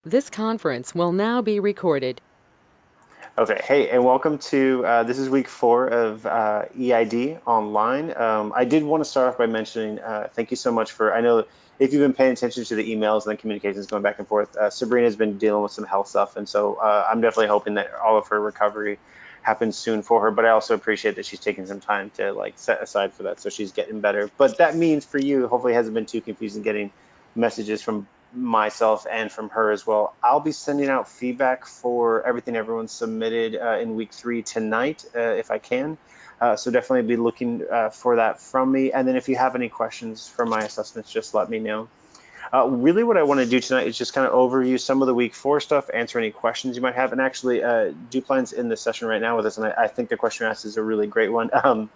This conference will now be recorded. Okay, hey, and welcome to this is week 4 of EID online. I did want to start off by mentioning thank you so much for, I know if you've been paying attention to the emails and the communications going back and forth, Sabrina's been dealing with some health stuff, and so I'm definitely hoping that all of her recovery happens soon for her. But I also appreciate that she's taking some time to like set aside for that, so she's getting better. But that means for you, hopefully, it hasn't been too confusing getting messages from myself and from her as well. I'll be sending out feedback for everything everyone submitted in week 3 tonight, if I can. So definitely be looking for that from me. And then if you have any questions for my assessments, just let me know. Really, what I want to do tonight is just kind of overview some of the week 4 stuff, answer any questions you might have. And actually, Dupline's in the session right now with us, and I think the question you asked is a really great one.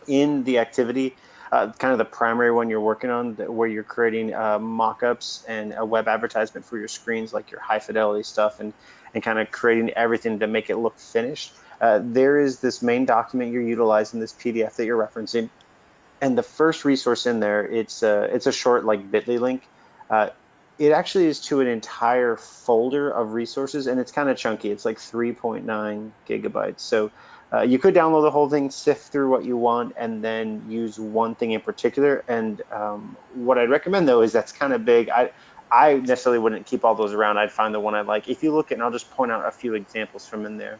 In the activity, kind of the primary one you're working on, where you're creating mock-ups and a web advertisement for your screens, like your high fidelity stuff, and kind of creating everything to make it look finished. There is this main document you're utilizing, this PDF that you're referencing, and the first resource in there, it's a short like bit.ly link. Uh, it actually is to an entire folder of resources, and it's kind of chunky. It's like 3.9 gigabytes. So you could download the whole thing, sift through what you want, and then use one thing in particular. And what I'd recommend though is that's kind of big. I necessarily wouldn't keep all those around. I'd find the one I like. If you look at, and I'll just point out a few examples from in there.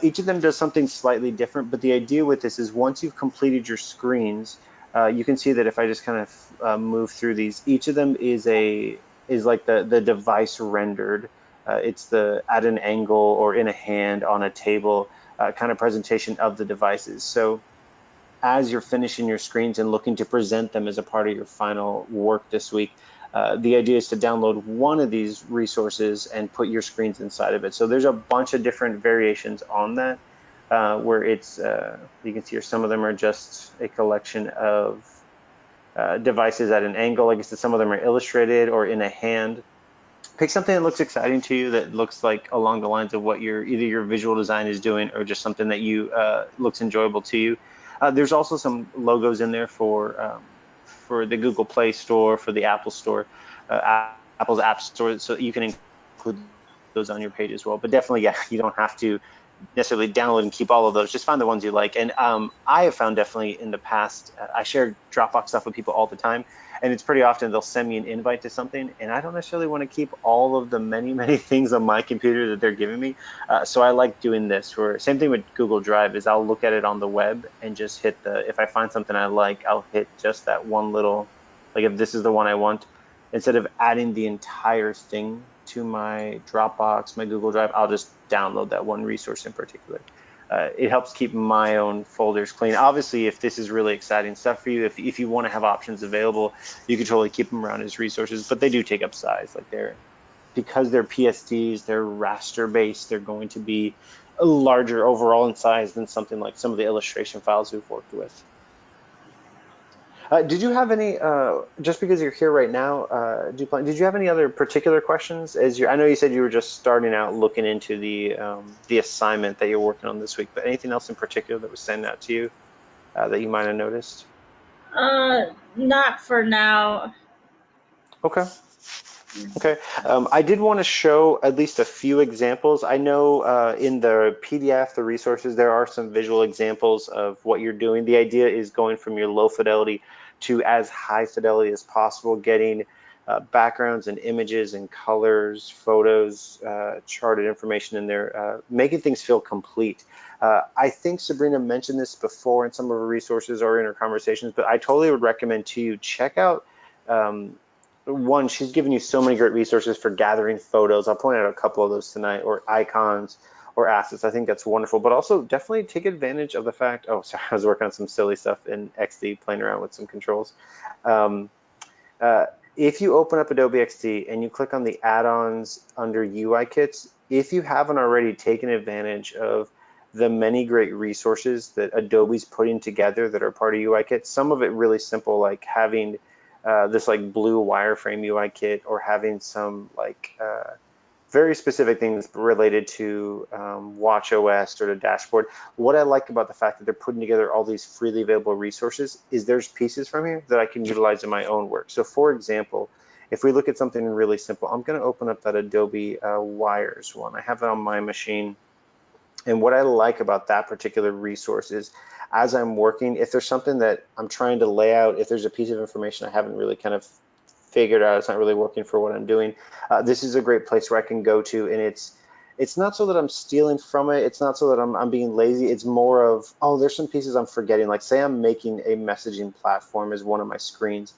Each of them does something slightly different, but the idea with this is once you've completed your screens, you can see that if I just kind of move through these, each of them is like the device rendered. It's the at an angle or in a hand on a table kind of presentation of the devices. So as you're finishing your screens and looking to present them as a part of your final work this week, the idea is to download one of these resources and put your screens inside of it. So there's a bunch of different variations on that, where you can see here, some of them are just a collection of devices at an angle. Like I said, some of them are illustrated or in a hand. Pick something that looks exciting to you, that looks like along the lines of what either your visual design is doing or just something that you looks enjoyable to you. There's also some logos in there for the Google Play Store, for the Apple Store, Apple's App Store, so you can include those on your page as well. But definitely, yeah, you don't have to necessarily download and keep all of those. Just find the ones you like. And I have found definitely in the past, I share Dropbox stuff with people all the time, and it's pretty often they'll send me an invite to something, and I don't necessarily want to keep all of the many things on my computer that they're giving me. So I like doing this. Where same thing with Google Drive is I'll look at it on the web and just hit if I find something I like, I'll hit just that one little, like if this is the one I want, instead of adding the entire thing to my Dropbox, my Google Drive, I'll just download that one resource in particular. It helps keep my own folders clean. Obviously, if this is really exciting stuff for you, if you want to have options available, you can totally keep them around as resources, but they do take up size. Like because they're PSDs, they're raster based, they're going to be larger overall in size than something like some of the illustration files we've worked with. Did you have any, just because you're here right now, Duplan, did you have any other particular questions? I know you said you were just starting out looking into the assignment that you're working on this week, but anything else in particular that was standing out to you that you might have noticed? Not for now. Okay. Okay. I did want to show at least a few examples. I know in the PDF, the resources, there are some visual examples of what you're doing. The idea is going from your low fidelity to as high fidelity as possible, getting backgrounds and images and colors, photos, charted information in there, making things feel complete. I think Sabrina mentioned this before in some of her resources or in her conversations, but I totally would recommend to you check out um, one, she's given you so many great resources for gathering photos. I'll point out a couple of those tonight, or icons or assets. I think that's wonderful, but also definitely take advantage of the fact, oh, sorry, I was working on some silly stuff in XD, playing around with some controls. Um, uh, if you open up Adobe XD and you click on the add-ons under UI kits, if you haven't already taken advantage of the many great resources that Adobe's putting together that are part of UI kit, some of it really simple, like having this like blue wireframe UI kit, or having some like very specific things related to watch OS or the dashboard. What I like about the fact that they're putting together all these freely available resources is there's pieces from here that I can utilize in my own work. So for example, If we look at something really simple, I'm going to open up that Adobe Wires one. I have that on my machine. And what I like about that particular resource is as I'm working, if there's something that I'm trying to lay out, if there's a piece of information I haven't really kind of figured out, it's not really working for what I'm doing, this is a great place where I can go to. And it's not so that I'm stealing from it. It's not so that I'm being lazy. It's more of, oh, there's some pieces I'm forgetting. Like say I'm making a messaging platform as one of my screens.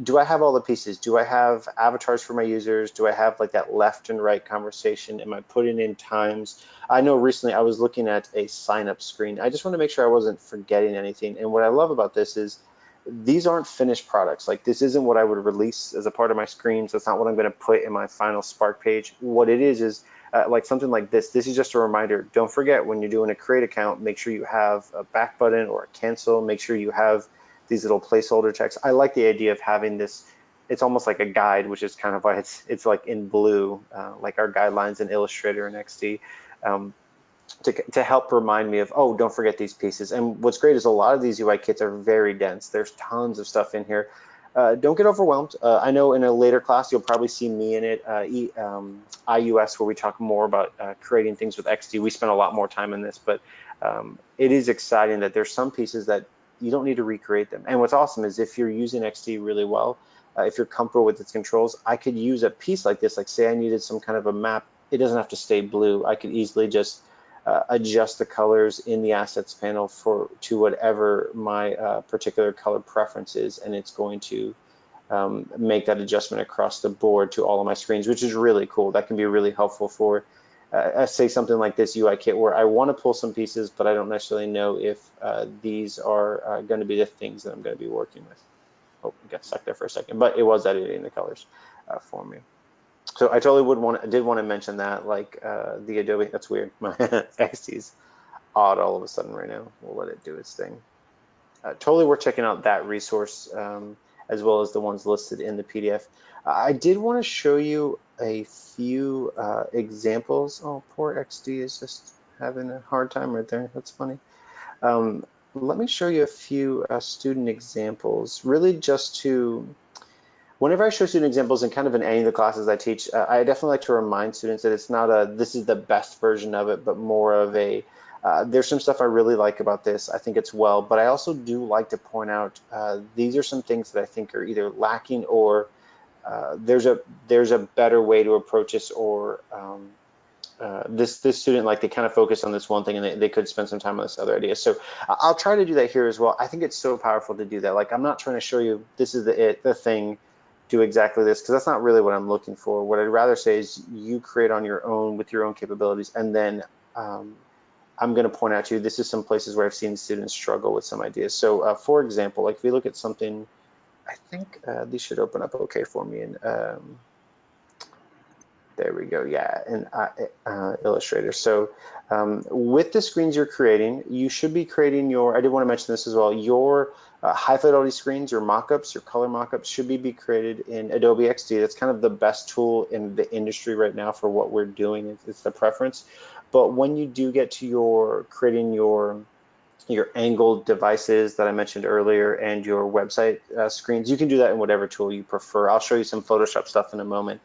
Do I have all the pieces? Do I have avatars for my users? Do I have like that left and right conversation? Am I putting in times? I know recently I was looking at a sign up screen. I just want to make sure I wasn't forgetting anything. And what I love about this is these aren't finished products. Like this isn't what I would release as a part of my screens. That's not what I'm going to put in my final Spark page. What it is like something like this. This is just a reminder. Don't forget when you're doing a create account, make sure you have a back button or a cancel. Make sure you have these little placeholder checks. I like the idea of having this. It's almost like a guide, which is kind of why it's like in blue, like our guidelines in Illustrator and XD. Um, to help remind me of, oh, don't forget these pieces. And what's great is a lot of these UI kits are very dense. There's tons of stuff in here. Don't get overwhelmed. I know in a later class, you'll probably see me in it, IUS, where we talk more about creating things with XD. We spend a lot more time in this, but it is exciting that there's some pieces that you don't need to recreate them. And what's awesome is if you're using XD really well, if you're comfortable with its controls, I could use a piece like this, like say I needed some kind of a map. It doesn't have to stay blue. I could easily just adjust the colors in the assets panel to whatever my particular color preference is, and it's going to make that adjustment across the board to all of my screens, which is really cool. That can be really helpful for, say something like this UI kit where I want to pull some pieces, but I don't necessarily know if these are going to be the things that I'm going to be working with. Oh, I got stuck there for a second, but it was editing the colors for me. So I totally did want to mention that, like the Adobe, that's weird. My XD's odd all of a sudden right now. We'll let it do its thing. Totally worth checking out that resource as well as the ones listed in the PDF. I did want to show you a few examples. Oh, poor XD is just having a hard time right there. That's funny. Um, Let me show you a few student examples, really just to whenever I show student examples in kind of in any of the classes I teach, I definitely like to remind students that it's not a this is the best version of it, but more of a there's some stuff I really like about this. I think it's well, but I also do like to point out these are some things that I think are either lacking or there's a better way to approach this, or this student, like they kind of focus on this one thing and they could spend some time on this other idea. So I'll try to do that here as well. I think it's so powerful to do that. Like I'm not trying to show you this is the thing, do exactly this, because that's not really what I'm looking for. What I'd rather say is you create on your own with your own capabilities, and then I'm going to point out to you this is some places where I've seen students struggle with some ideas. So for example, like if we look at something, I think these should open up okay for me. And there we go. Yeah, in Illustrator. So with the screens you're creating, you should be creating your, I did want to mention this as well, your high fidelity screens, your mockups, your color mockups should be created in Adobe XD. That's kind of the best tool in the industry right now for what we're doing. It's the preference. But when you do get to your creating your angled devices that I mentioned earlier and your website screens, you can do that in whatever tool you prefer. I'll show you some Photoshop stuff in a moment.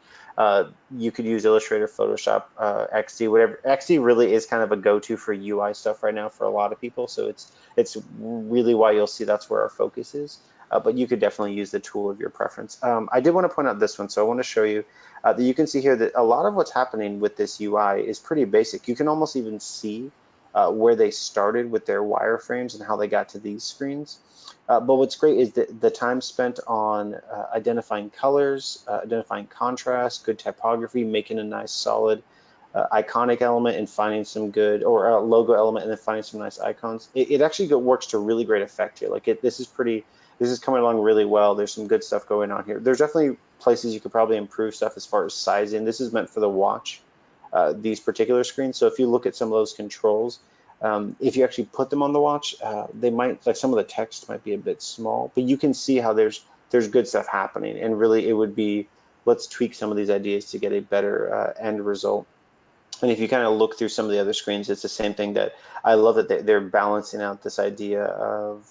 You could use Illustrator, Photoshop, XD, whatever. XD really is kind of a go-to for UI stuff right now for a lot of people. So it's really why you'll see that's where our focus is. But you could definitely use the tool of your preference. I did want to point out this one. So I want to show you that you can see here that a lot of what's happening with this UI is pretty basic. You can almost even see where they started with their wireframes and how they got to these screens. But what's great is the time spent on identifying colors, identifying contrast, good typography, making a nice solid iconic element and finding some good, or a logo element and then finding some nice icons. It actually works to really great effect here. Like this is coming along really well. There's some good stuff going on here. There's definitely places you could probably improve stuff as far as sizing. This is meant for the watch. These particular screens. So if you look at some of those controls, if you actually put them on the watch, they might, like some of the text might be a bit small, but you can see how there's good stuff happening. And really it would be, let's tweak some of these ideas to get a better end result. And if you kind of look through some of the other screens, it's the same thing. That I love that they're balancing out this idea of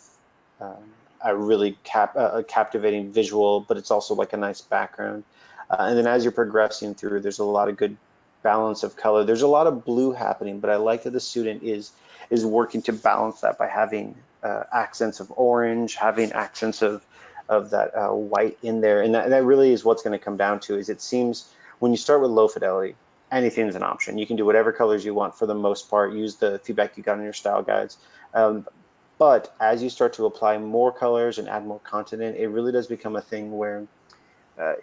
a really captivating visual, but it's also like a nice background. And then as you're progressing through, there's a lot of good balance of color. There's a lot of blue happening, but I like that the student is working to balance that by having accents of orange, having accents of that white in there, and that really is what's going to come down to. Is it seems when you start with low fidelity, anything's an option. You can do whatever colors you want for the most part. Use the feedback you got in your style guides. Um, but as you start to apply more colors and add more content in, it really does become a thing where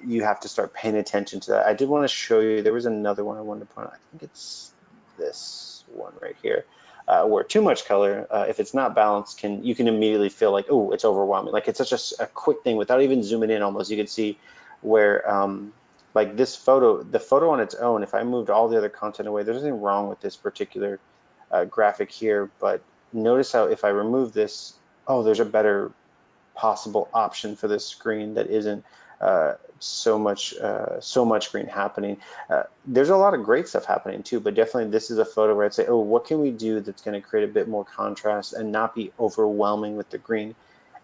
you have to start paying attention to that. I did want to show you, there was another one I wanted to point out. I think it's this one right here, where too much color, if it's not balanced, you can immediately feel like, oh, it's overwhelming. Like it's such a quick thing without even zooming in almost. You can see where, like this photo, the photo on its own, if I moved all the other content away, there's nothing wrong with this particular graphic here, but notice how if I remove this, oh, there's a better possible option for this screen that isn't so much green happening. There's a lot of great stuff happening too, but definitely this is a photo where I'd say, oh, what can we do that's going to create a bit more contrast and not be overwhelming with the green?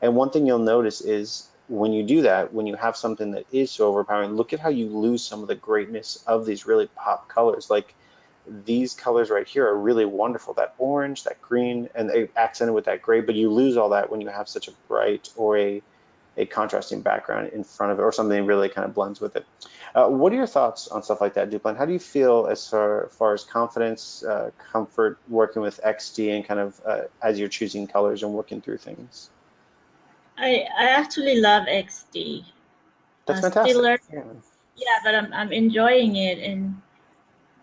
And one thing you'll notice is when you do that, when you have something that is so overpowering, look at how you lose some of the greatness of these really pop colors. Like these colors right here are really wonderful. That orange, that green, and they accented with that gray, but you lose all that when you have such a bright or a contrasting background in front of it, or something that really kind of blends with it. What are your thoughts on stuff like that, Duplan? How do you feel as far as confidence, comfort working with XD and kind of as you're choosing colors and working through things? I actually love XD. That's Still fantastic. learning, Yeah. yeah, but I'm enjoying it, and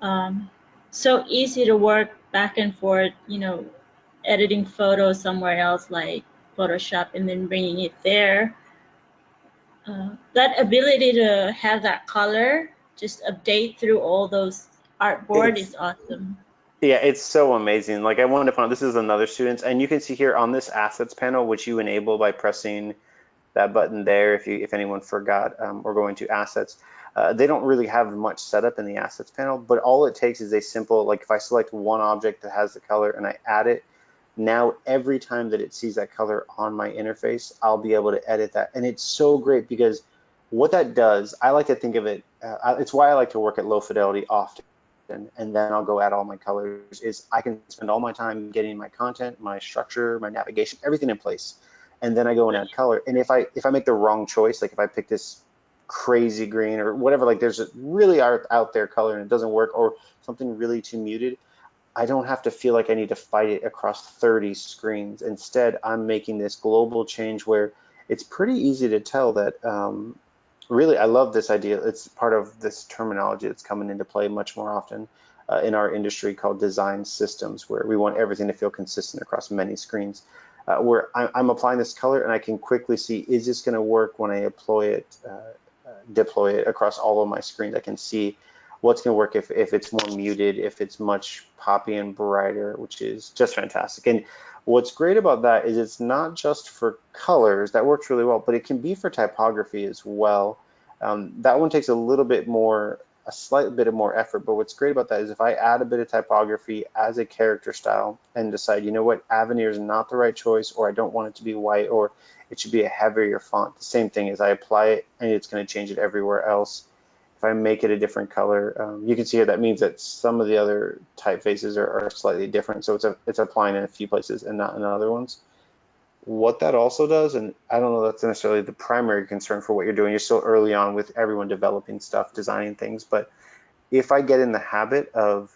um, so easy to work back and forth. Editing photos somewhere else like Photoshop and then bringing it there. That ability to have that color just update through all those artboard It's is awesome. Yeah, it's so amazing. Like I wanted to point out, this is another student's, and you can see here on this assets panel, which you enable by pressing that button there. If anyone forgot, or going to assets, they don't really have much setup in the assets panel, but all it takes is a simple, like if I select one object that has the color and I add it, now every time that it sees that color on my interface, I'll be able to edit that. And it's so great because what that does, I like to think of it, it's why I like to work at low fidelity often, and then I'll go add all my colors, is I can spend all my time getting my content, my structure, my navigation, everything in place. And then I go and add color. And if I make the wrong choice, like if I pick this crazy green or whatever, like there's a really out there color and it doesn't work, or something really too muted, I don't have to feel like I need to fight it across 30 screens. Instead, I'm making this global change where it's pretty easy to tell that really, I love this idea. It's part of this terminology that's coming into play much more often in our industry called design systems, where we want everything to feel consistent across many screens. Where I'm applying this color and I can quickly see, is this going to work when I deploy it across all of my screens? I can see what's going to work if it's more muted, if it's much poppy and brighter, which is just fantastic. And what's great about that is it's not just for colors, that works really well, but it can be for typography as well. That one takes a slight bit of more effort, but what's great about that is if I add a bit of typography as a character style and decide, you know what, Avenir is not the right choice, or I don't want it to be white, or it should be a heavier font. The same thing is I apply it and it's going to change it everywhere else. If I make it a different color, you can see here that means that some of the other typefaces are slightly different. So it's applying in a few places and not in other ones. What that also does, and I don't know that's necessarily the primary concern for what you're doing, you're still early on with everyone developing stuff, designing things, but if I get in the habit of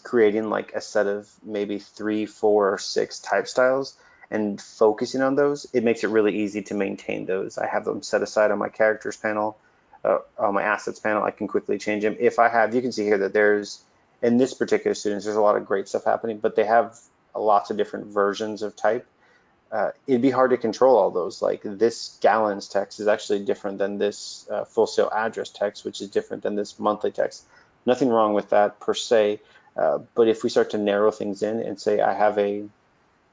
creating like a set of maybe 3, 4, or 6 type styles and focusing on those, it makes it really easy to maintain those. I have them set aside on my characters panel, on my assets panel. I can quickly change them. If I have, you can see here that in this particular students, there's a lot of great stuff happening, but they have lots of different versions of type. It'd be hard to control all those. Like this gallons text is actually different than this full sale address text, which is different than this monthly text. Nothing wrong with that per se, but if we start to narrow things in and say I have a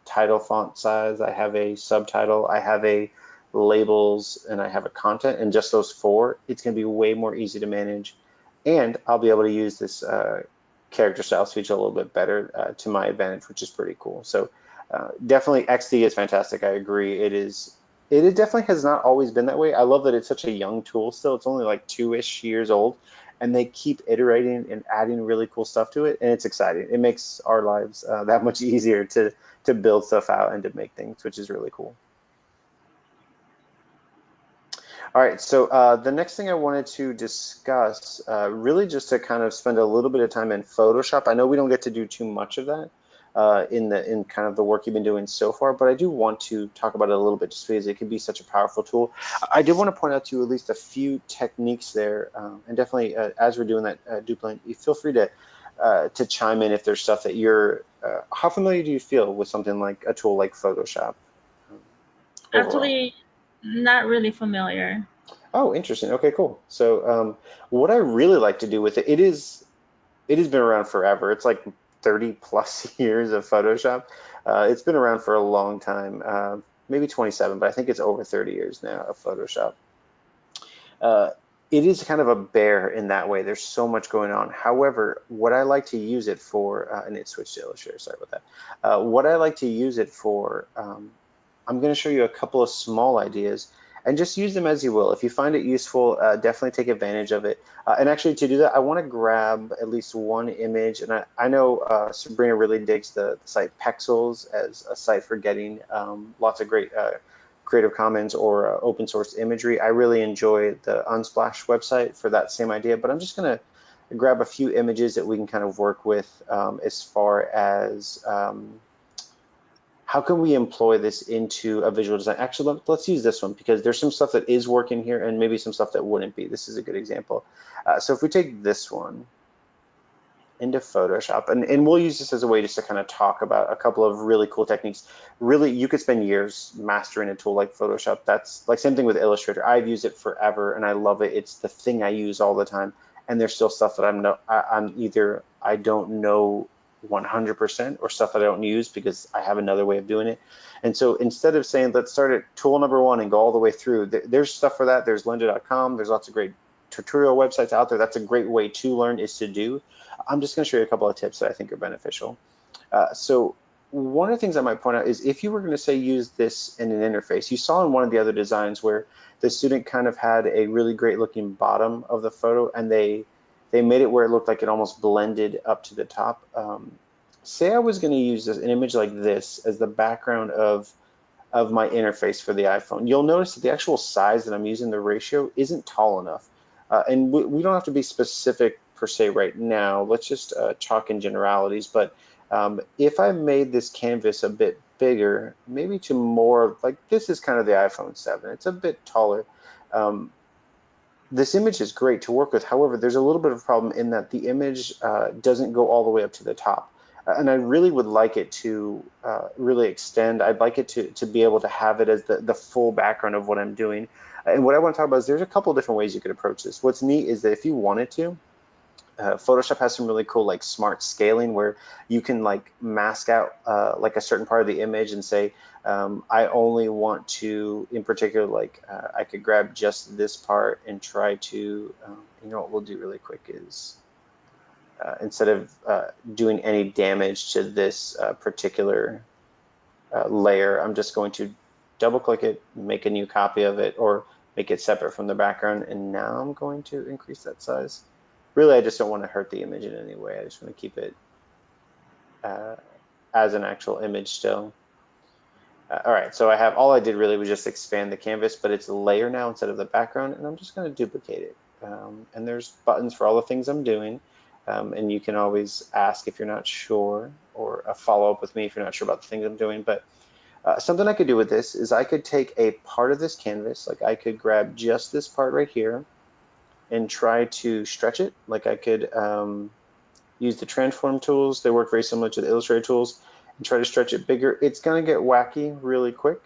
title font size, I have a subtitle, I have a labels, and I have a content, and just those 4, it's going to be way more easy to manage. And I'll be able to use this character styles feature a little bit better to my advantage, which is pretty cool. So definitely XD is fantastic. I agree. It is It definitely has not always been that way. I love that it's such a young tool still. It's only like 2-ish years old, and they keep iterating and adding really cool stuff to it, and it's exciting. It makes our lives that much easier to build stuff out and to make things, which is really cool. All right, so the next thing I wanted to discuss, really just to kind of spend a little bit of time in Photoshop. I know we don't get to do too much of that in kind of the work you've been doing so far, but I do want to talk about it a little bit just because it can be such a powerful tool. I did want to point out to you at least a few techniques there, and definitely as we're doing that, Duplan, you feel free to chime in if there's stuff that you're. How familiar do you feel with something like a tool like Photoshop um, overall? Actually, not really familiar. Oh, interesting. Okay, cool. So, what I really like to do with it, it has been around forever. It's like 30 plus years of Photoshop. It's been around for a long time, maybe 27, but I think it's over 30 years now of Photoshop. Uh, it is kind of a bear in that way. There's so much going on. However, what I like to use it for, and it switched to Illustrator, sorry about that. What I like to use it for, I'm going to show you a couple of small ideas and just use them as you will. If you find it useful, definitely take advantage of it. And actually, to do that, I want to grab at least one image. And I know Sabrina really digs the site Pexels as a site for getting lots of great Creative Commons or open source imagery. I really enjoy the Unsplash website for that same idea, but I'm just going to grab a few images that we can kind of work with as far as how can we employ this into a visual design? Actually, let's use this one because there's some stuff that is working here and maybe some stuff that wouldn't be. This is a good example. So if we take this one into Photoshop, and we'll use this as a way just to kind of talk about a couple of really cool techniques. Really, you could spend years mastering a tool like Photoshop. That's like same thing with Illustrator. I've used it forever and I love it. It's the thing I use all the time. And there's still stuff that I'm either I don't know 100% or stuff that I don't use because I have another way of doing it. And so instead of saying let's start at tool number one and go all the way through, there's stuff for that. There's lynda.com. There's lots of great tutorial websites out there. That's a great way to learn is to do. I'm just going to show you a couple of tips that I think are beneficial. So one of the things I might point out is if you were going to say use this in an interface, you saw in one of the other designs where the student kind of had a really great looking bottom of the photo and they made it where it looked like it almost blended up to the top. Say I was going to use an image like this as the background of my interface for the iPhone. You'll notice that the actual size that I'm using, the ratio, isn't tall enough. And we don't have to be specific per se right now. Let's just talk in generalities. But if I made this canvas a bit bigger, maybe to more, like this is kind of the iPhone 7. It's a bit taller. Um, this image is great to work with. However, there's a little bit of a problem in that the image doesn't go all the way up to the top. And I really would like it to really extend. I'd like it to be able to have it as the full background of what I'm doing. And what I want to talk about is there's a couple of different ways you could approach this. What's neat is that if you wanted to, Photoshop has some really cool like smart scaling where you can like mask out like a certain part of the image and say, I only want to, in particular, like I could grab just this part and try to, you know what we'll do really quick is instead of doing any damage to this particular layer, I'm just going to double click it, make a new copy of it, or make it separate from the background. And now I'm going to increase that size. Really, I just don't want to hurt the image in any way. I just want to keep it uh, as an actual image still. All right, so all I did really was just expand the canvas, but it's a layer now instead of the background, and I'm just going to duplicate it. And there's buttons for all the things I'm doing, and you can always ask if you're not sure, or follow up with me if you're not sure about the things I'm doing. But something I could do with this is I could take a part of this canvas, like I could grab just this part right here and try to stretch it. Like I could use the transform tools. They work very similar to the Illustrator tools and try to stretch it bigger. It's going to get wacky really quick.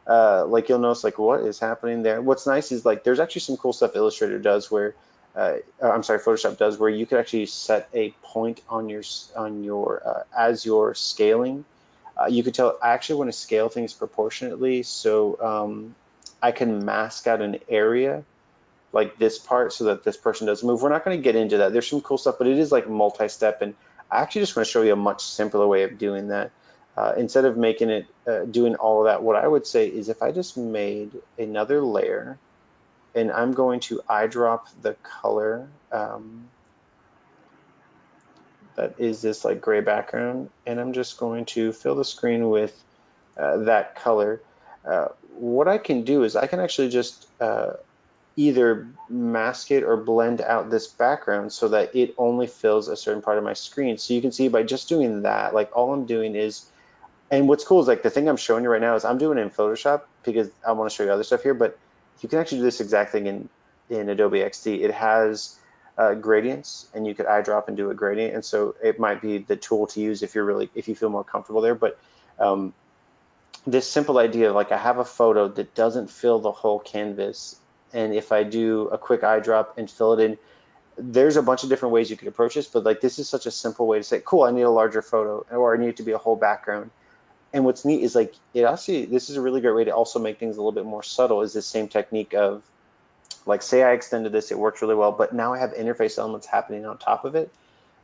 Like you'll notice like what is happening there. What's nice is like there's actually some cool stuff Illustrator does where I'm sorry, Photoshop does where you could actually set a point on your as you're scaling. You could tell I actually want to scale things proportionately, so I can mask out an area like this part so that this person doesn't move. We're not going to get into that. There's some cool stuff, but it is like multi-step, and I actually just want to show you a much simpler way of doing that. Instead of making it doing all of that, what I would say is if I just made another layer and I'm going to eyedrop the color that is this like gray background, and I'm just going to fill the screen with that color. What I can do is I can actually just either mask it or blend out this background so that it only fills a certain part of my screen. So you can see by just doing that, like all I'm doing is, and what's cool is like the thing I'm showing you right now is I'm doing it in Photoshop because I want to show you other stuff here, but you can actually do this exact thing in Adobe XD. It has gradients, and you could eyedrop and do a gradient, and so it might be the tool to use if you feel more comfortable there. But um, this simple idea of like I have a photo that doesn't fill the whole canvas, and if I do a quick eyedrop and fill it in, there's a bunch of different ways you could approach this, but like this is such a simple way to say, cool, I need a larger photo, or I need it to be a whole background. And what's neat is like it actually, this is a really great way to also make things a little bit more subtle, is this same technique of like, say I extended this, it works really well, but now I have interface elements happening on top of it.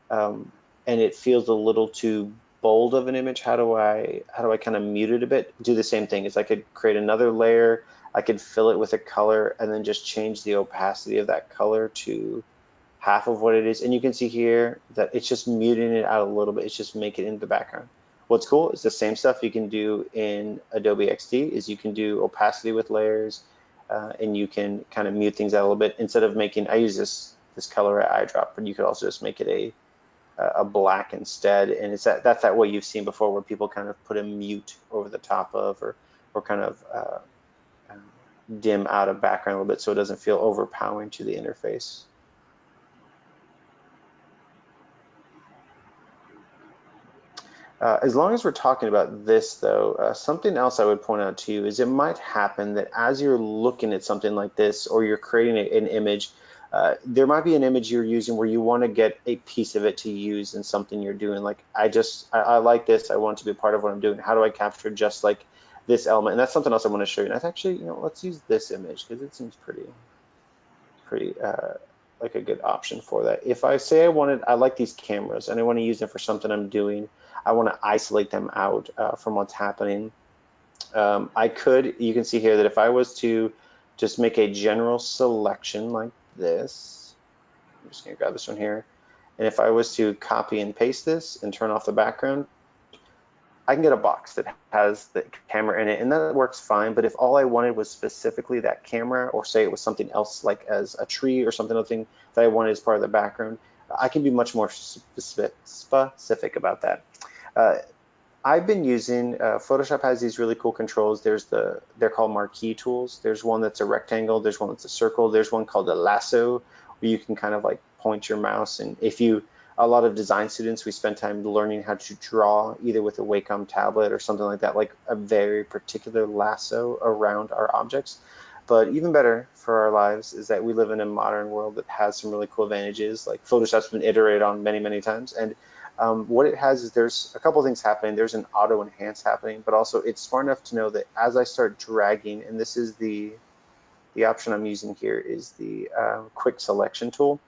Um, and it feels a little too bold of an image. How do I kind of mute it a bit? Do the same thing. Is I could create another layer, I could fill it with a color, and then just change the opacity of that color to half of what it is. And you can see here that it's just muting it out a little bit. It's just make it into the background. What's cool is the same stuff you can do in Adobe XD is you can do opacity with layers, and you can kind of mute things out a little bit. Instead of making, I use this color at eyedrop, but you could also just make it a black instead. And that's that way you've seen before where people kind of put a mute over the top of, or kind of dim out a background a little bit so it doesn't feel overpowering to the interface. As long as we're talking about this, though, something else I would point out to you is it might happen that as you're looking at something like this, or you're creating an image, there might be an image you're using where you want to get a piece of it to use in something you're doing. Like, I like this, I want it to be a part of what I'm doing. How do I capture just like this element? And that's something else I want to show you. And that's actually, let's use this image because it seems pretty like a good option for that. If I say I like these cameras and I want to use them for something I'm doing, I want to isolate them out from what's happening. You can see here that if I was to just make a general selection like this, I'm just gonna grab this one here. And if I was to copy and paste this and turn off the background, I can get a box that has the camera in it, and that works fine. But if all I wanted was specifically that camera, or say it was something else like as a tree or something that I wanted as part of the background, I can be much more specific about that. I've been using, Photoshop has these really cool controls. They're called marquee tools. There's one that's a rectangle, there's one that's a circle, there's one called a lasso, where you can kind of like point your mouse. And a lot of design students, we spend time learning how to draw either with a Wacom tablet or something like that, like a very particular lasso around our objects. But even better for our lives is that we live in a modern world that has some really cool advantages. Like Photoshop's been iterated on many, many times. And what it has is there's a couple of things happening. There's an auto enhance happening, but also it's smart enough to know that as I start dragging, and this is the option I'm using here is the quick selection tool,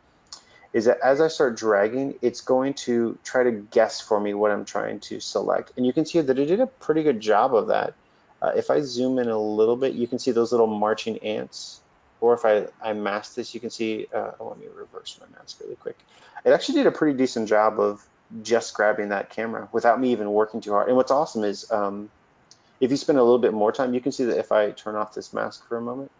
is that as I start dragging, it's going to try to guess for me what I'm trying to select. And you can see that it did a pretty good job of that. If I zoom in a little bit, you can see those little marching ants. Or if I mask this, you can see, let me reverse my mask really quick. It actually did a pretty decent job of just grabbing that camera without me even working too hard. And what's awesome is if you spend a little bit more time, you can see that if I turn off this mask for a moment,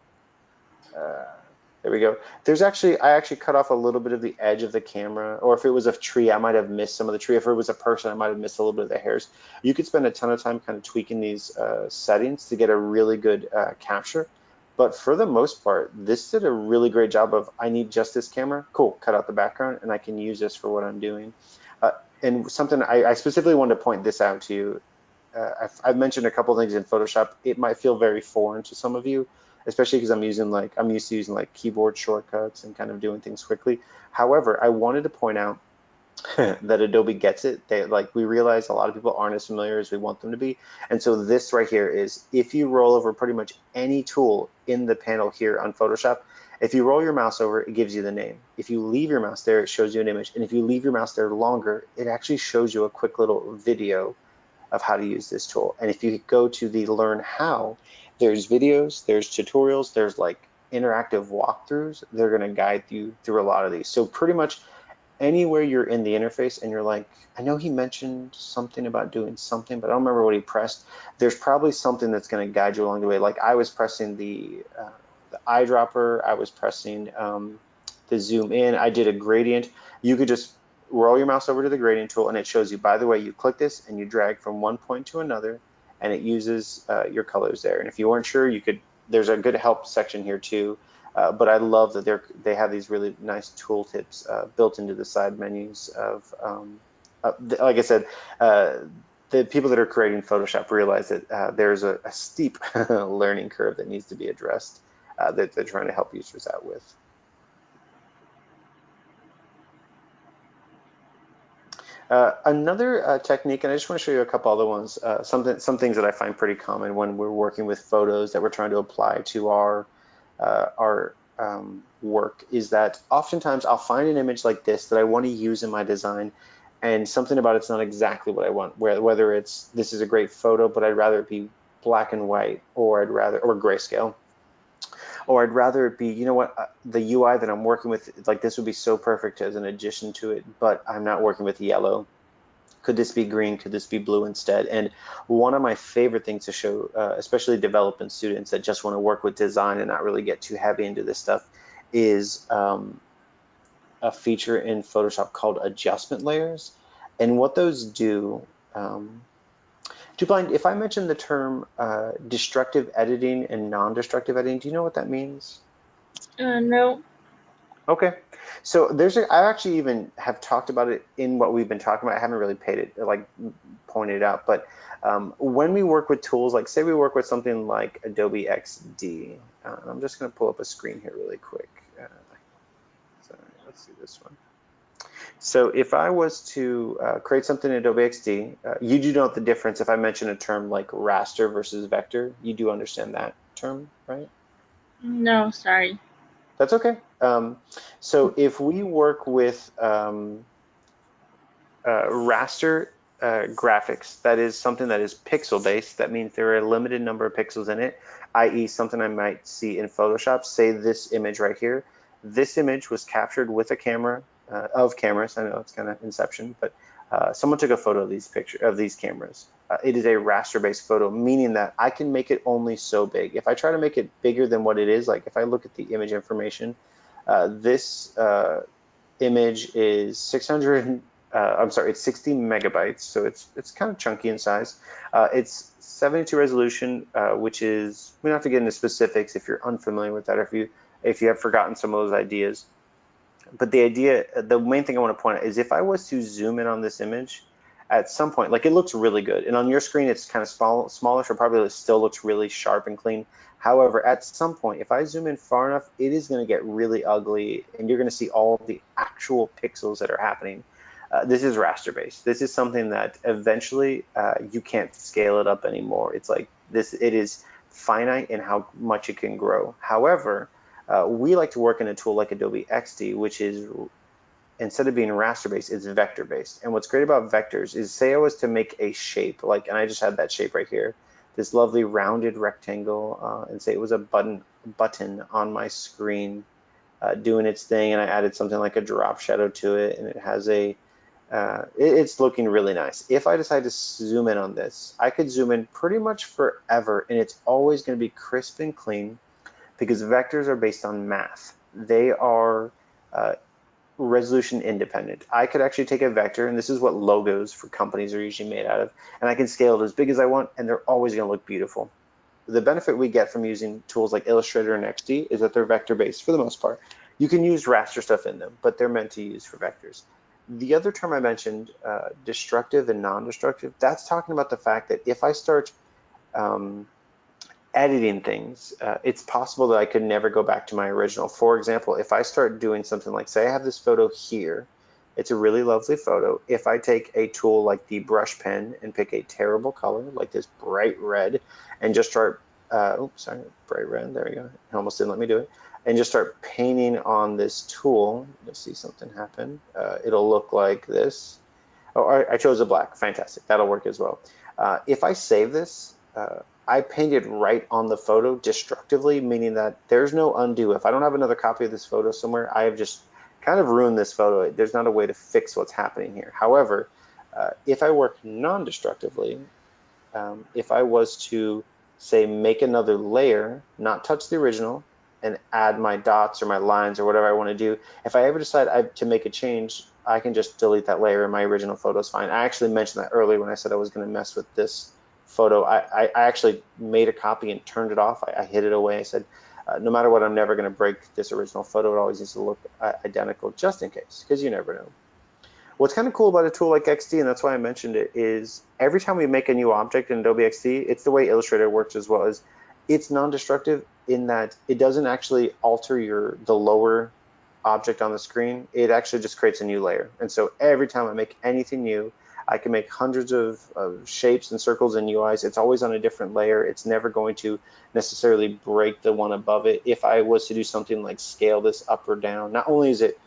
there we go. I actually cut off a little bit of the edge of the camera, or if it was a tree, I might have missed some of the tree. If it was a person, I might have missed a little bit of the hairs. You could spend a ton of time kind of tweaking these settings to get a really good capture. But for the most part, this did a really great job of, I need just this camera, cool, cut out the background, and I can use this for what I'm doing. And something I specifically wanted to point this out to you. I've mentioned a couple of things in Photoshop. It might feel very foreign to some of you, especially because I'm used to using like keyboard shortcuts and kind of doing things quickly. However, I wanted to point out that Adobe gets it. We realize a lot of people aren't as familiar as we want them to be. And so this right here is, if you roll over pretty much any tool in the panel here on Photoshop, if you roll your mouse over, it gives you the name. If you leave your mouse there, it shows you an image. And if you leave your mouse there longer, it actually shows you a quick little video of how to use this tool. And if you go to the Learn How, there's videos, there's tutorials, there's like interactive walkthroughs. They're going to guide you through a lot of these. So pretty much anywhere you're in the interface and you're like, I know he mentioned something about doing something, but I don't remember what he pressed. There's probably something that's going to guide you along the way. Like I was pressing the eyedropper, I was pressing the zoom in, I did a gradient. You could just roll your mouse over to the gradient tool and it shows you, by the way, you click this and you drag from one point to another and it uses your colors there. And if you weren't sure, you could, there's a good help section here too. But I love that they have these really nice tooltips built into the side menus of, like I said, the people that are creating Photoshop realize that there's a steep learning curve that needs to be addressed that they're trying to help users out with. Another technique, and I just want to show you a couple other ones, some things that I find pretty common when we're working with photos that we're trying to apply to our work, is that oftentimes I'll find an image like this that I want to use in my design, and something about it's not exactly what I want. Whether it's this is a great photo, but I'd rather it be black and white, or grayscale, or I'd rather it be, you know what, the UI that I'm working with, like this would be so perfect as an addition to it, but I'm not working with yellow. Could this be green? Could this be blue instead? And one of my favorite things to show, especially development students that just want to work with design and not really get too heavy into this stuff, is a feature in Photoshop called adjustment layers. And what those do, Blind, if I mention the term destructive editing and non-destructive editing, do you know what that means? No. Okay, so I actually even have talked about it in what we've been talking about. I haven't really paid it, like pointed it out, but when we work with tools, like say we work with something like Adobe XD, I'm just going to pull up a screen here really quick. Sorry, let's see this one. So if I was to create something in Adobe XD, you do know the difference. If I mention a term like raster versus vector, you do understand that term, right? No, sorry. That's okay. So if we work with raster graphics, that is something that is pixel based. That means there are a limited number of pixels in it, i.e. something I might see in Photoshop, say this image right here. This image was captured with a camera of cameras. I know it's kind of Inception, but someone took a photo of these cameras. It is a raster based photo, meaning that I can make it only so big. If I try to make it bigger than what it is, like if I look at the image information, this image is 600, I'm sorry, it's 60 megabytes, so it's kind of chunky in size. It's 72 resolution, which is, we don't have to get into specifics if you're unfamiliar with that, or if you have forgotten some of those ideas. But the main thing I want to point out is if I was to zoom in on this image at some point, like it looks really good, and on your screen it's kind of smaller, so probably it still looks really sharp and clean. However, at some point, if I zoom in far enough, it is going to get really ugly, and you're going to see all the actual pixels that are happening. This is raster based. This is something that eventually you can't scale it up anymore. It's like this. It is finite in how much it can grow. However, we like to work in a tool like Adobe XD, which is, instead of being raster based, it's vector based. And what's great about vectors is, say I was to make a shape, like, and I just had that shape right here, this lovely rounded rectangle, and say it was a button on my screen doing its thing, and I added something like a drop shadow to it, and it has it's looking really nice. If I decide to zoom in on this, I could zoom in pretty much forever, and it's always going to be crisp and clean, because vectors are based on math. They are resolution independent. I could actually take a vector, and this is what logos for companies are usually made out of, and I can scale it as big as I want, and they're always going to look beautiful. The benefit we get from using tools like Illustrator and XD is that they're vector based for the most part. You can use raster stuff in them, but they're meant to use for vectors. The other term I mentioned, destructive and non-destructive, that's talking about the fact that if I start editing things, it's possible that I could never go back to my original. For example, if I start doing something like, say I have this photo here, it's a really lovely photo. If I take a tool like the brush pen and pick a terrible color, like this bright red, and just start, oops, sorry, bright red, there we go. It almost didn't let me do it. And just start painting on this tool, you'll see something happen. It'll look like this. Oh, I chose a black. Fantastic. That'll work as well. If I save this, I painted right on the photo destructively, meaning that there's no undo. If I don't have another copy of this photo somewhere, I have just kind of ruined this photo. There's not a way to fix what's happening here. However, if I work non-destructively, if I was to say make another layer, not touch the original, and add my dots or my lines or whatever I want to do, if I ever decide to make a change, I can just delete that layer and my original photo is fine. I actually mentioned that earlier when I said I was going to mess with this photo. I actually made a copy and turned it off. I hid it away. I said, no matter what, I'm never going to break this original photo. It always needs to look identical just in case, because you never know. What's kind of cool about a tool like XD, and that's why I mentioned it, is every time we make a new object in Adobe XD, it's the way Illustrator works as well, is it's non-destructive in that it doesn't actually alter the lower object on the screen. It actually just creates a new layer. And so every time I make anything new, I can make hundreds of shapes and circles and UIs. It's always on a different layer. It's never going to necessarily break the one above it. If I was to do something like scale this up or down, not only is it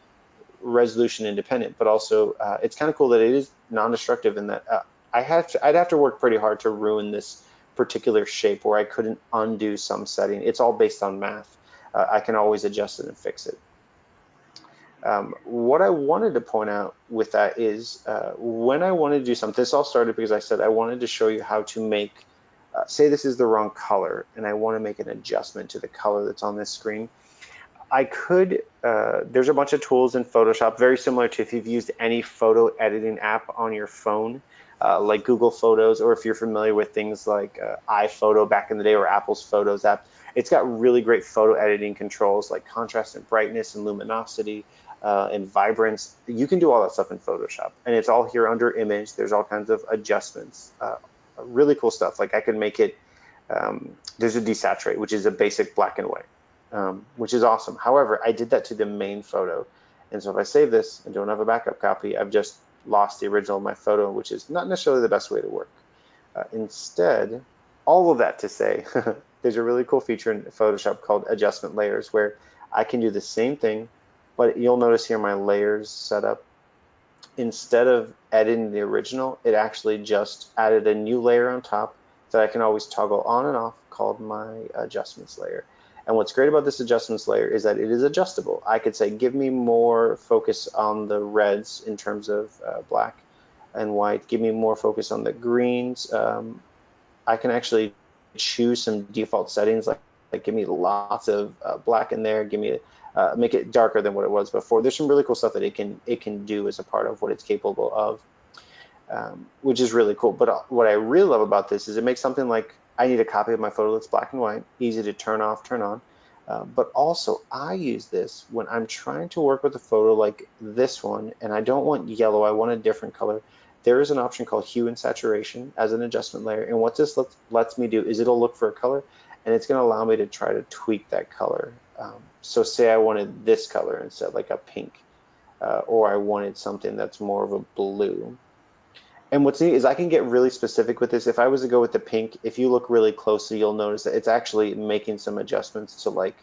resolution independent, but also it's kind of cool that it is non-destructive in that I'd have to work pretty hard to ruin this particular shape where I couldn't undo some setting. It's all based on math. I can always adjust it and fix it. What I wanted to point out with that is when I wanted to do something, this all started because I said I wanted to show you how to make, say this is the wrong color and I want to make an adjustment to the color that's on this screen. I could, there's a bunch of tools in Photoshop, very similar to if you've used any photo editing app on your phone, like Google Photos, or if you're familiar with things like iPhoto back in the day or Apple's Photos app. It's got really great photo editing controls like contrast and brightness and luminosity and vibrance. You can do all that stuff in Photoshop, and it's all here under image. There's all kinds of adjustments, really cool stuff. Like I could make it, there's a desaturate, which is a basic black and white. Which is awesome. However, I did that to the main photo. And so if I save this and don't have a backup copy, I've just lost the original of my photo, which is not necessarily the best way to work. Instead, all of that to say, there's a really cool feature in Photoshop called adjustment layers where I can do the same thing, but you'll notice here my layers setup. Instead of editing the original, it actually just added a new layer on top that I can always toggle on and off called my adjustments layer. And what's great about this adjustments layer is that it is adjustable. I could say, give me more focus on the reds in terms of black and white. Give me more focus on the greens. I can actually choose some default settings, like give me lots of black in there. Give me make it darker than what it was before. There's some really cool stuff that it can do as a part of what it's capable of, which is really cool. But what I really love about this is it makes something like I need a copy of my photo that's black and white, easy to turn off, turn on. But also I use this when I'm trying to work with a photo like this one, and I don't want yellow, I want a different color. There is an option called hue and saturation as an adjustment layer. And what this lets me do is it'll look for a color, and it's gonna allow me to try to tweak that color. So say I wanted this color instead, like a pink, or I wanted something that's more of a blue. And what's neat is I can get really specific with this. If I was to go with the pink, if you look really closely, you'll notice that it's actually making some adjustments to like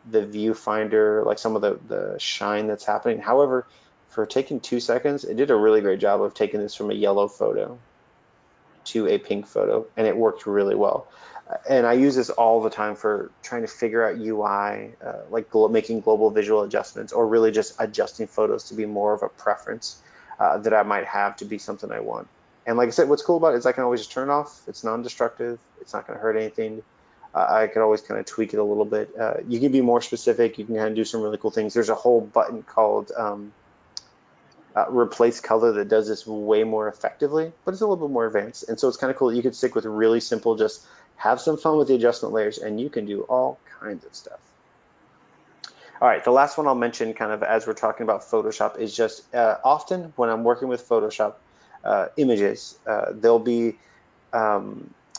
the viewfinder, like some of the shine that's happening. However, for taking 2 seconds, it did a really great job of taking this from a yellow photo to a pink photo, and it worked really well. And I use this all the time for trying to figure out UI, like making global visual adjustments, or really just adjusting photos to be more of a preference that I might have to be something I want. And like I said, what's cool about it is I can always just turn it off. It's non-destructive. It's not going to hurt anything. I can always kind of tweak it a little bit. You can be more specific. You can kind of do some really cool things. There's a whole button called replace color that does this way more effectively, but it's a little bit more advanced. And so it's kind of cool that you could stick with really simple, just have some fun with the adjustment layers, and you can do all kinds of stuff. All right, the last one I'll mention kind of as we're talking about Photoshop is just often when I'm working with Photoshop images, there'll be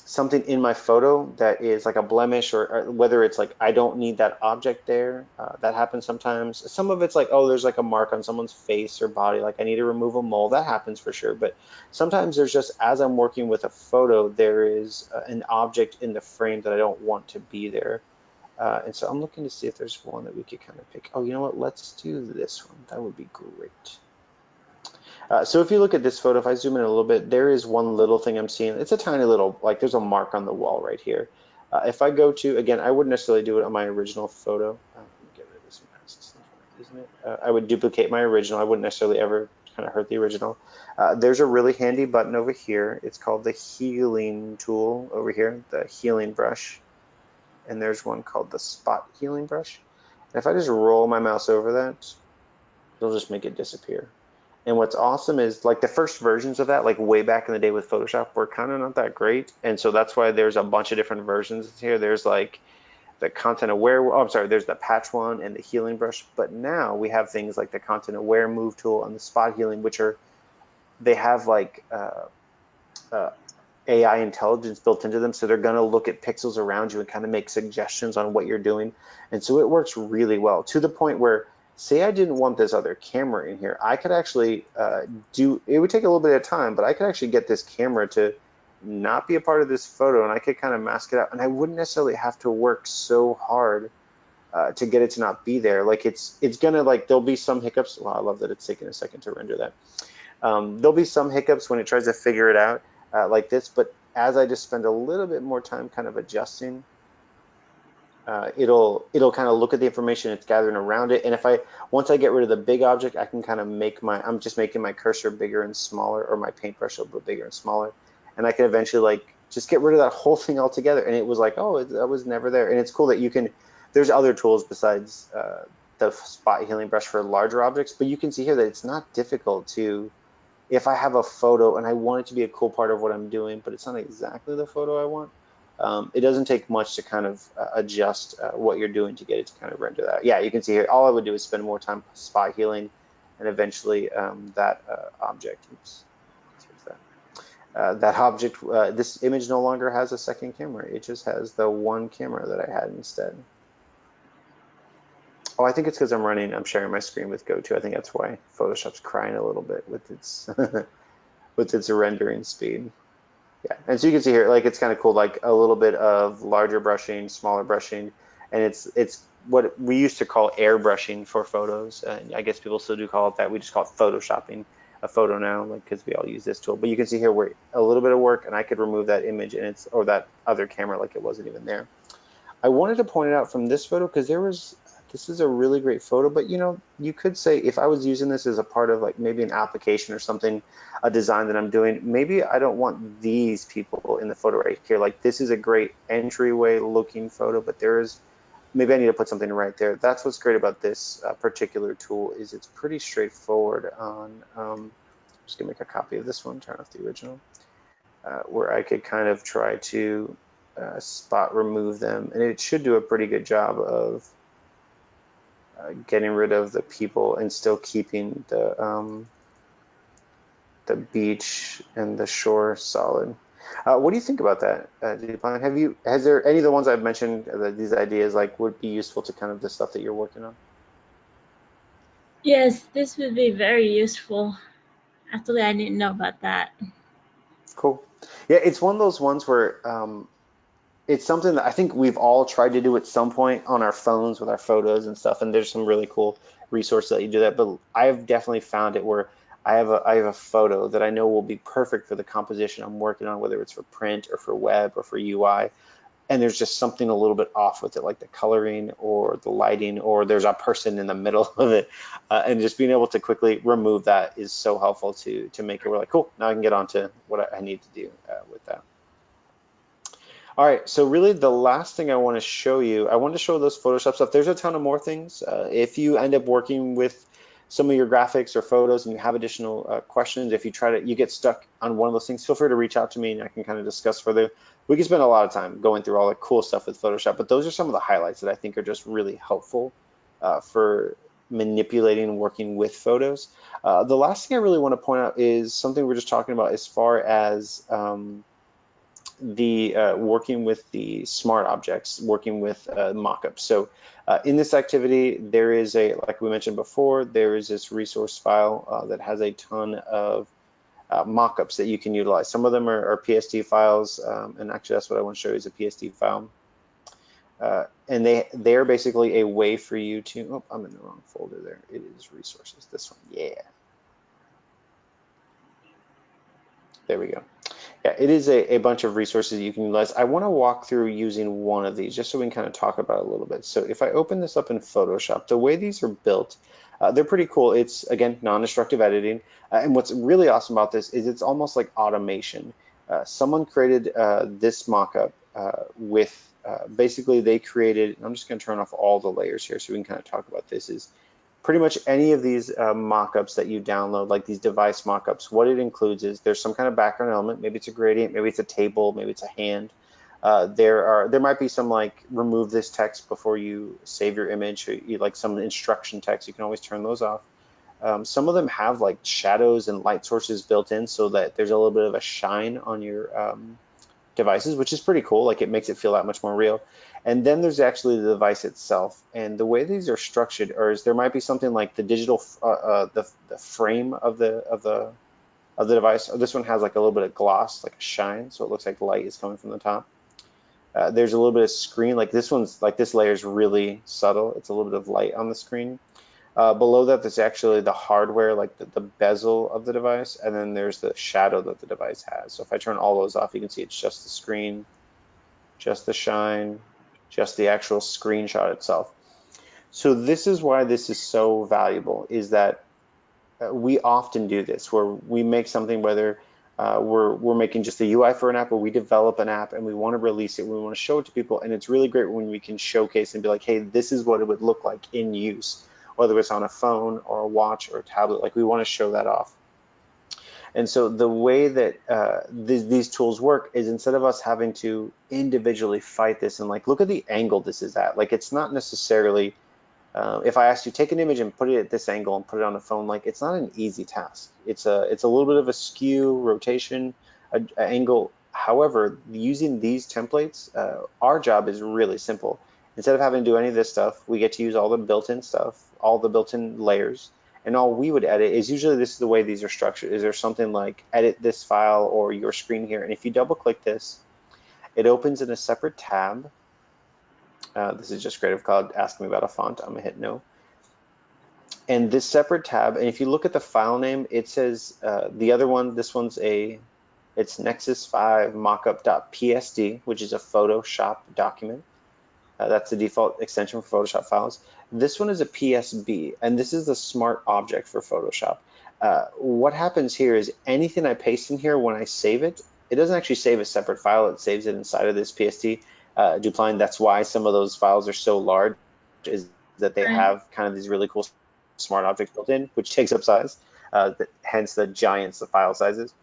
something in my photo that is like a blemish, or whether it's like I don't need that object there. That happens sometimes. Some of it's like, oh, there's like a mark on someone's face or body, like I need to remove a mole. That happens for sure. But sometimes there's just, as I'm working with a photo, there is an object in the frame that I don't want to be there. And so I'm looking to see if there's one that we could kind of pick. Oh, you know what? Let's do this one. That would be great. So if you look at this photo, if I zoom in a little bit, there is one little thing I'm seeing. It's a tiny little, like there's a mark on the wall right here. If I go to, again, I wouldn't necessarily do it on my original photo. Let me get rid of this mask, isn't it? I would duplicate my original. I wouldn't necessarily ever kind of hurt the original. There's a really handy button over here. It's called the healing tool over here, the healing brush. And there's one called the spot healing brush. And if I just roll my mouse over that, it'll just make it disappear. And what's awesome is like the first versions of that, like way back in the day with Photoshop, were kind of not that great. And so that's why there's a bunch of different versions here. There's like the content aware, oh, I'm sorry, there's the patch one and the healing brush. But now we have things like the content aware move tool and the spot healing, which are, they have like uh, AI intelligence built into them. So they're going to look at pixels around you and kind of make suggestions on what you're doing. And so it works really well to the point where, say I didn't want this other camera in here, I could actually it would take a little bit of time, but I could actually get this camera to not be a part of this photo and I could kind of mask it out. And I wouldn't necessarily have to work so hard to get it to not be there. Like it's gonna, like, there'll be some hiccups. Wow, I love that it's taking a second to render that. There'll be some hiccups when it tries to figure it out like this, but as I just spend a little bit more time kind of adjusting, it'll kind of look at the information it's gathering around it. And if once I get rid of the big object, I can kind of I'm just making my cursor bigger and smaller, or my paintbrush a little bit bigger and smaller. And I can eventually like just get rid of that whole thing altogether. And it was like, oh, that was never there. And it's cool that you can, there's other tools besides the spot healing brush for larger objects, but you can see here that it's not difficult to, if I have a photo and I want it to be a cool part of what I'm doing, but it's not exactly the photo I want, it doesn't take much to kind of adjust what you're doing to get it to kind of render that. Yeah, you can see here, all I would do is spend more time spot healing, and eventually that object, oops, that object, this image no longer has a second camera. It just has the one camera that I had instead. Oh, I think it's because I'm sharing my screen with GoTo. I think that's why Photoshop's crying a little bit with its with its rendering speed. Yeah, and so you can see here, like it's kind of cool, like a little bit of larger brushing, smaller brushing, and it's what we used to call airbrushing for photos. And I guess people still do call it that. We just call it photoshopping a photo now, like because we all use this tool. But you can see here where a little bit of work, and I could remove that image, and or that other camera, like it wasn't even there. I wanted to point it out from this photo because this is a really great photo, but you know, you could say if I was using this as a part of like maybe an application or something, a design that I'm doing, maybe I don't want these people in the photo right here. Like this is a great entryway looking photo, but maybe I need to put something right there. That's what's great about this particular tool, is it's pretty straightforward on, I'm just gonna make a copy of this one, turn off the original, where I could kind of try to spot remove them, and it should do a pretty good job of getting rid of the people and still keeping the beach and the shore solid. What do you think about that, Deepan? Has there any of the ones I've mentioned, these ideas, like would be useful to kind of the stuff that you're working on? Yes, this would be very useful. Actually, I didn't know about that. Cool. Yeah, it's one of those ones where it's something that I think we've all tried to do at some point on our phones with our photos and stuff. And there's some really cool resources that you do that. But I've definitely found it where I have a photo that I know will be perfect for the composition I'm working on, whether it's for print or for web or for UI. And there's just something a little bit off with it, like the coloring or the lighting, or there's a person in the middle of it. And just being able to quickly remove that is so helpful to make it, we're like, cool, now I can get on to what I need to do with that. All right, so really the last thing I want to show you, I want to show those Photoshop stuff. There's a ton of more things. If you end up working with some of your graphics or photos and you have additional questions, if you get stuck on one of those things, feel free to reach out to me and I can kind of discuss further. We can spend a lot of time going through all the cool stuff with Photoshop, but those are some of the highlights that I think are just really helpful for manipulating and working with photos. The last thing I really want to point out is something we're just talking about as far as the working with the smart objects, working with mockups. So in this activity, there is like we mentioned before, there is this resource file that has a ton of mockups that you can utilize. Some of them are PSD files, and actually that's what I want to show you is a PSD file. And they're basically a way for you to, oh, I'm in the wrong folder there. It is resources, this one, yeah. There we go. Yeah, it is a bunch of resources you can utilize. I want to walk through using one of these just so we can kind of talk about it a little bit. So if I open this up in Photoshop, the way these are built, they're pretty cool. It's, again, non-destructive editing. And what's really awesome about this is it's almost like automation. Someone created this mockup with basically they created, I'm just going to turn off all the layers here so we can kind of talk about this, is pretty much any of these mockups that you download, like these device mockups, what it includes is there's some kind of background element. Maybe it's a gradient, maybe it's a table, maybe it's a hand. There might be some like remove this text before you save your image, or like some instruction text. You can always turn those off. Some of them have like shadows and light sources built in so that there's a little bit of a shine on your devices, which is pretty cool. Like it makes it feel that much more real. And then there's actually the device itself. And the way these are structured is there might be something like the digital, the frame of the device. This one has like a little bit of gloss, like a shine, so it looks like light is coming from the top. There's a little bit of screen, like this one's like this layer is really subtle. It's a little bit of light on the screen. Below that, there's actually the hardware, like the bezel of the device, and then there's the shadow that the device has. So if I turn all those off, you can see it's just the screen, just the shine, just the actual screenshot itself. So this is why this is so valuable, is that we often do this, where we make something, whether we're making just a UI for an app, or we develop an app and we want to release it, we want to show it to people, and it's really great when we can showcase and be like, hey, this is what it would look like in use, whether it's on a phone or a watch or a tablet. Like we want to show that off. And so the way that these tools work is, instead of us having to individually fight this and like, look at the angle this is at, like it's not necessarily, if I asked you take an image and put it at this angle and put it on a phone, like it's not an easy task. It's a little bit of a skew, rotation, a angle. However, using these templates, our job is really simple. Instead of having to do any of this stuff, we get to use all the built-in stuff, all the built-in layers, and all we would edit is usually, this is the way these are structured, is there something like edit this file or your screen here. And if you double click this, it opens in a separate tab. This is just Creative Cloud asking me about a font. I'm gonna hit no. And this separate tab, and if you look at the file name, it says the other one, this one's it's Nexus 5 mockup.psd, which is a Photoshop document. That's the default extension for Photoshop files. This one is a PSB, and this is the smart object for Photoshop. What happens here is anything I paste in here, when I save it, it doesn't actually save a separate file, it saves it inside of this PSD duplicate. That's why some of those files are so large, is that they Right. have kind of these really cool smart objects built in, which takes up size, hence the giants of file sizes.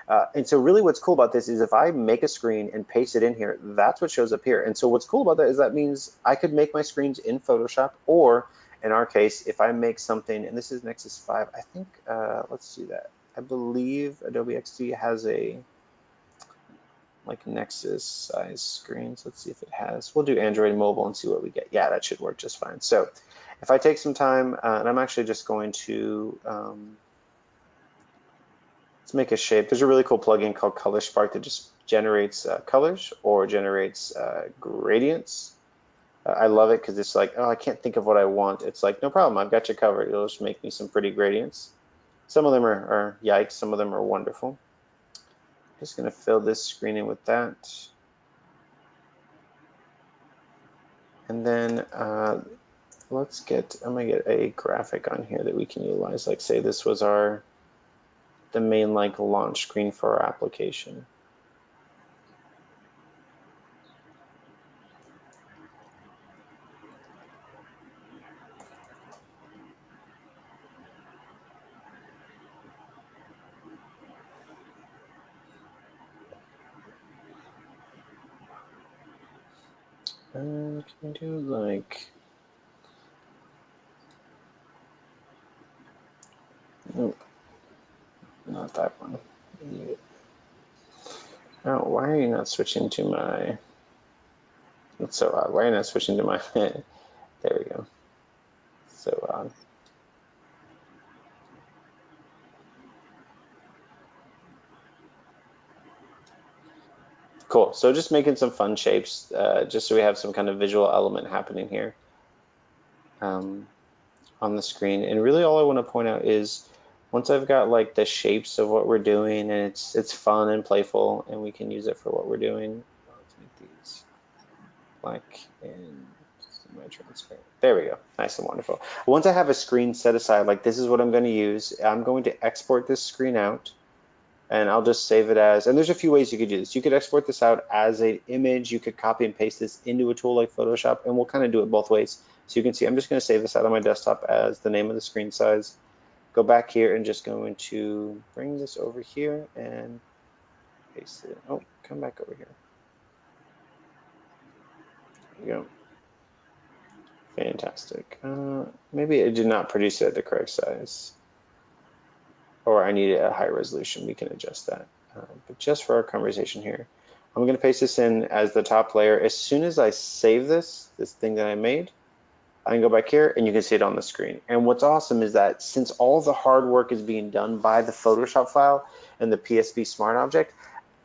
And so really what's cool about this is if I make a screen and paste it in here, that's what shows up here. And so what's cool about that is that means I could make my screens in Photoshop, or in our case, if I make something, and this is Nexus 5, I think, let's do that. I believe Adobe XD has a like Nexus size screens. Let's see if it has. We'll do Android mobile and see what we get. Yeah, that should work just fine. So if I take some time, and I'm actually just going to, let's make a shape. There's a really cool plugin called Color Spark that just generates colors or generates gradients. I love it because it's like, oh, I can't think of what I want. It's like, no problem, I've got you covered. It'll just make me some pretty gradients. Some of them are yikes, some of them are wonderful. Just gonna fill this screen in with that. And then I'm gonna get a graphic on here that we can utilize. Like say this was the main like launch screen for our application. Can we do like, nope, not that one. Oh, why are you not switching to my, that's so odd. Why are you not switching to my, there we go. So odd. Cool, so just making some fun shapes, just so we have some kind of visual element happening here on the screen. And really all I wanna point out is, once I've got like the shapes of what we're doing and it's fun and playful and we can use it for what we're doing, let's make these black and semi-transparent. There we go. Nice and wonderful. Once I have a screen set aside, like this is what I'm going to use, I'm going to export this screen out and I'll just save it as, and there's a few ways you could do this. You could export this out as an image. You could copy and paste this into a tool like Photoshop, and we'll kind of do it both ways. So you can see I'm just going to save this out on my desktop as the name of the screen size. Go back here and just going to bring this over here and paste it. Oh, come back over here. There we go. Fantastic. Maybe it did not produce it at the correct size, or I need it at high resolution. We can adjust that. But just for our conversation here, I'm going to paste this in as the top layer. As soon as I save this thing that I made, I can go back here and you can see it on the screen. And what's awesome is that since all the hard work is being done by the Photoshop file and the PSB Smart Object,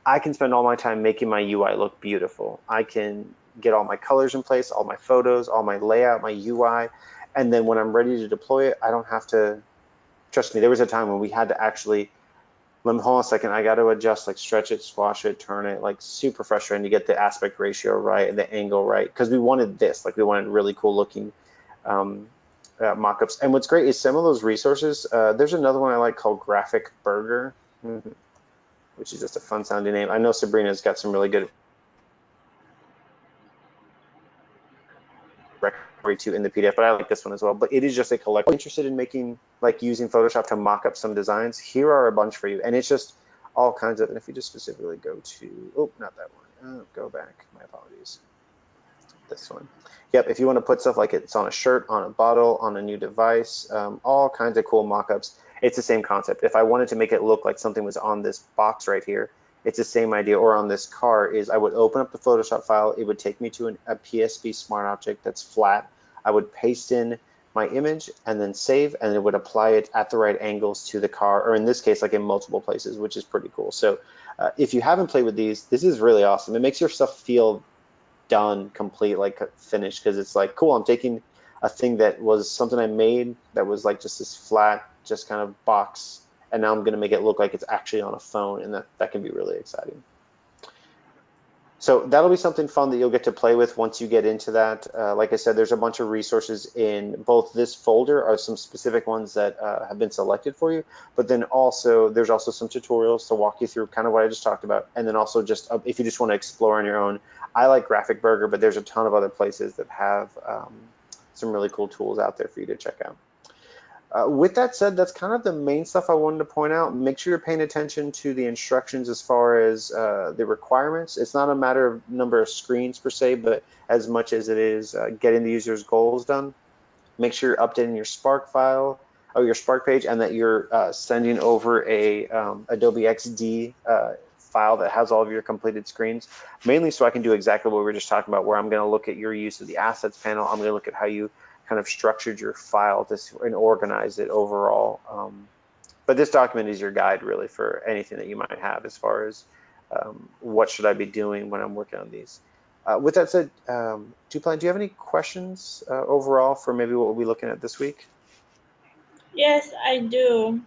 I can spend all my time making my UI look beautiful. I can get all my colors in place, all my photos, all my layout, my UI, and then when I'm ready to deploy it, I don't have to, trust me, there was a time when we had to actually, hold on a second, I got to adjust, like stretch it, squash it, turn it, like super frustrating to get the aspect ratio right and the angle right, because we wanted this, like we wanted really cool looking mockups. And what's great is some of those resources, there's another one I like called Graphic Burger, which is just a fun sounding name. I know Sabrina's got some really good recovery too in the PDF, but I like this one as well. But it is just a collection. Interested in making, like using Photoshop to mock up some designs, here are a bunch for you. And it's just all kinds of, and if you just specifically go to, oh, not that one, go back, my apologies. This one. Yep, if you want to put stuff like it's on a shirt, on a bottle, on a new device, all kinds of cool mockups. It's the same concept. If I wanted to make it look like something was on this box right here, it's the same idea, or on this car, is I would open up the Photoshop file, it would take me to a PSB Smart Object that's flat. I would paste in my image and then save, and it would apply it at the right angles to the car, or in this case, like in multiple places, which is pretty cool. So if you haven't played with these, this is really awesome. It makes your stuff feel done, complete, like finished, because it's like, cool, I'm taking a thing that was something I made that was like just this flat, just kind of box, and now I'm going to make it look like it's actually on a phone, and that can be really exciting. So that'll be something fun that you'll get to play with once you get into that. Like I said, there's a bunch of resources in both this folder, are some specific ones that have been selected for you, but then also there's also some tutorials to walk you through kind of what I just talked about, and then also just if you just want to explore on your own. I like Graphic Burger, but there's a ton of other places that have some really cool tools out there for you to check out. With that said, that's kind of the main stuff I wanted to point out. Make sure you're paying attention to the instructions as far as the requirements. It's not a matter of number of screens per se, but as much as it is getting the user's goals done. Make sure you're updating your Spark file or your Spark page, and that you're sending over a Adobe XD file that has all of your completed screens, mainly so I can do exactly what we were just talking about, where I'm going to look at your use of the assets panel. I'm going to look at how you kind of structured your file and organize it overall. But this document is your guide really for anything that you might have as far as what should I be doing when I'm working on these. With that said, do you have any questions overall for maybe what we'll be looking at this week? Yes, I do.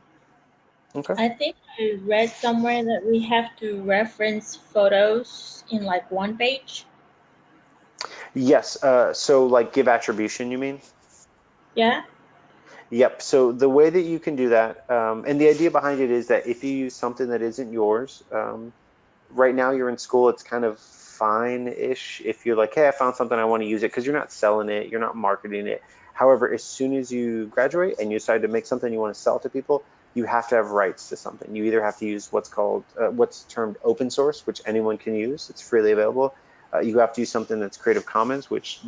Okay. I think I read somewhere that we have to reference photos in like one page. Yes. So like give attribution, you mean? Yeah. Yep. So the way that you can do that, and the idea behind it is that if you use something that isn't yours, right now you're in school, it's kind of fine-ish if you're like, hey, I found something, I want to use it, because you're not selling it, you're not marketing it. However, as soon as you graduate and you decide to make something you want to sell to people, you have to have rights to something. You either have to use what's termed open source, which anyone can use, it's freely available. You have to use something that's Creative Commons, which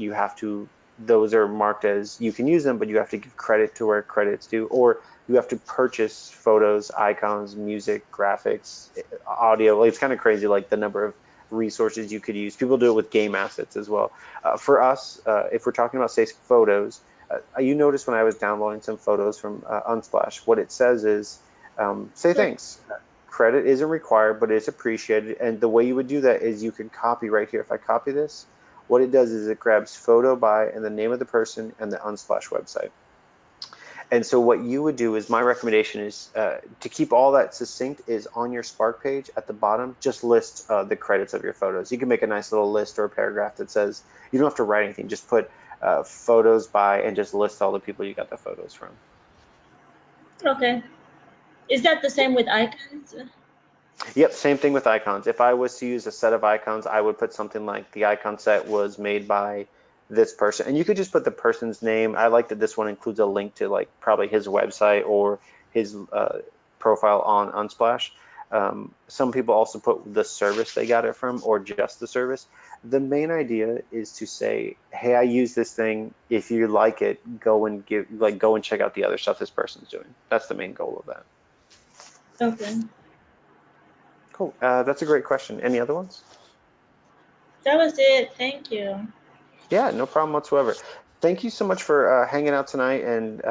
those are marked as you can use them, but you have to give credit to where credit's due, or you have to purchase photos, icons, music, graphics, audio. It's kind of crazy, like the number of resources you could use. People do it with game assets as well. For us, if we're talking about, say, photos, you notice when I was downloading some photos from Unsplash, what it says is, say thanks. Credit isn't required, but it's appreciated. And the way you would do that is you can copy right here. If I copy this, what it does is it grabs photo by and the name of the person and the Unsplash website. And so what you would do is, my recommendation is to keep all that succinct is on your Spark page at the bottom, just list the credits of your photos. You can make a nice little list or a paragraph that says, you don't have to write anything, just put photos by and just list all the people you got the photos from. Okay. Is that the same with icons? Yep, same thing with icons. If I was to use a set of icons, I would put something like the icon set was made by this person. And you could just put the person's name. I like that this one includes a link to like probably his website or his profile on Unsplash. Some people also put the service they got it from or just the service. The main idea is to say, hey, I use this thing. If you like it, go and check out the other stuff this person's doing. That's the main goal of that. Okay. Cool. That's a great question. Any other ones? That was it. Thank you. Yeah, no problem whatsoever. Thank you so much for hanging out tonight and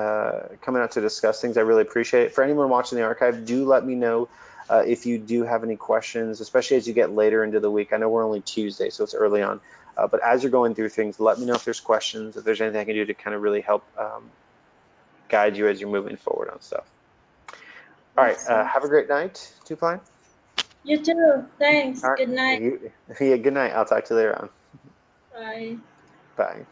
coming out to discuss things. I really appreciate it. For anyone watching the archive, do let me know if you do have any questions, especially as you get later into the week. I know we're only Tuesday, so it's early on. But as you're going through things, let me know if there's questions, if there's anything I can do to kind of really help guide you as you're moving forward on stuff. All right, Awesome. have a great night, Tupline. You too. Thanks. All right, Good night. yeah, good night. I'll talk to you later on. Bye. Bye.